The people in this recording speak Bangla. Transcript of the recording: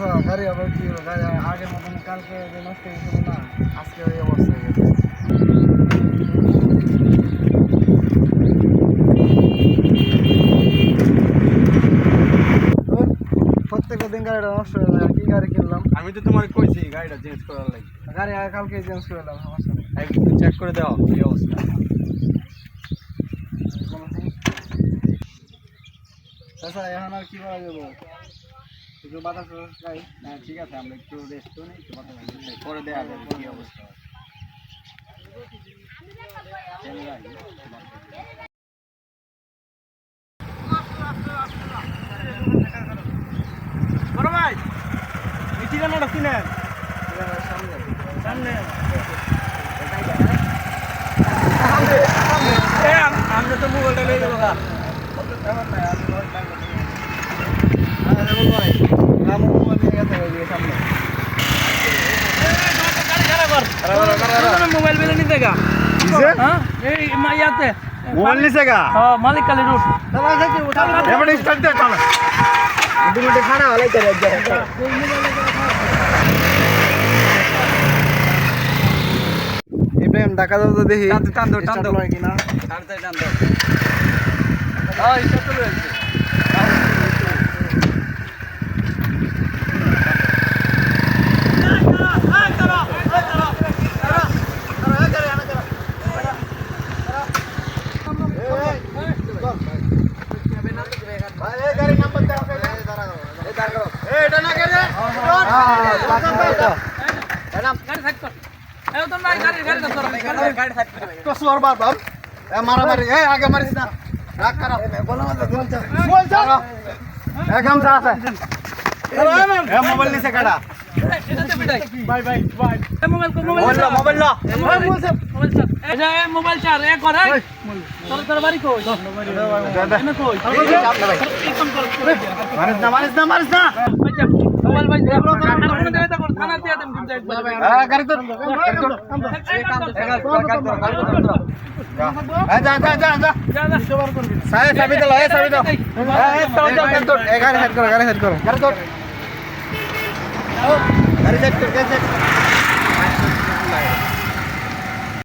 গাড়ি আবার কি হলো গাড়ি আগের মতন কালকে যে নষ্ট হয়েছিল না আজকে ওই অবস্থা হয়ে গেছে প্রত্যেকটা দিন গাড়িটা নষ্ট হয়ে যায় কি গাড়ি কিনলাম আমি তো তোমার কইছি গাড়িটা চেঞ্জ করার লাগে গাড়ি কালকে চেঞ্জ করে দিলাম সমস্যা নেই একটু চেক করে দাও কি অবস্থা আচ্ছা এখন আর কি করা যাবো একটু বাতাস খাই হ্যাঁ ঠিক আছে আমরা একটু রেস্ট করি একটু কথা বলি পরে দেয়া যাবে কি অবস্থা বড় ভাই এই ঠিকানাটা চিনেন সামনে সামনে আমরা তো মোবাইলটা নিয়ে যাবো গা এখন নাই আমি ভাই আমার মোবাইল নিয়ে গেছে ওই সামনে মোবাইল বেলে নিতে গা হ্যাঁ এই ইয়াতে মোবাইল নিছে গা হ্যাঁ মালিক কালী রুট এবারে স্টার্ট দে চল 2 মিনিট খানা হলাই করে ইব্রাহিম ঢাকা দাও তো দেখি টান দাও কিনা তাড়াতাড়ি টান দাও হ্যাঁ এটা চলে আসছে মারামারি আগে মারিস না রাগ করা মোবাইল নিচে কাটা মোবাইল চার এক করে তোর বাড়ি কই মারিস না মোবাইল ভাই থানা দিয়ে দেন কিন্তু একবার গাড়ি তো চাবি দাও গাড়ি হেড করো গাড়ি সেট কর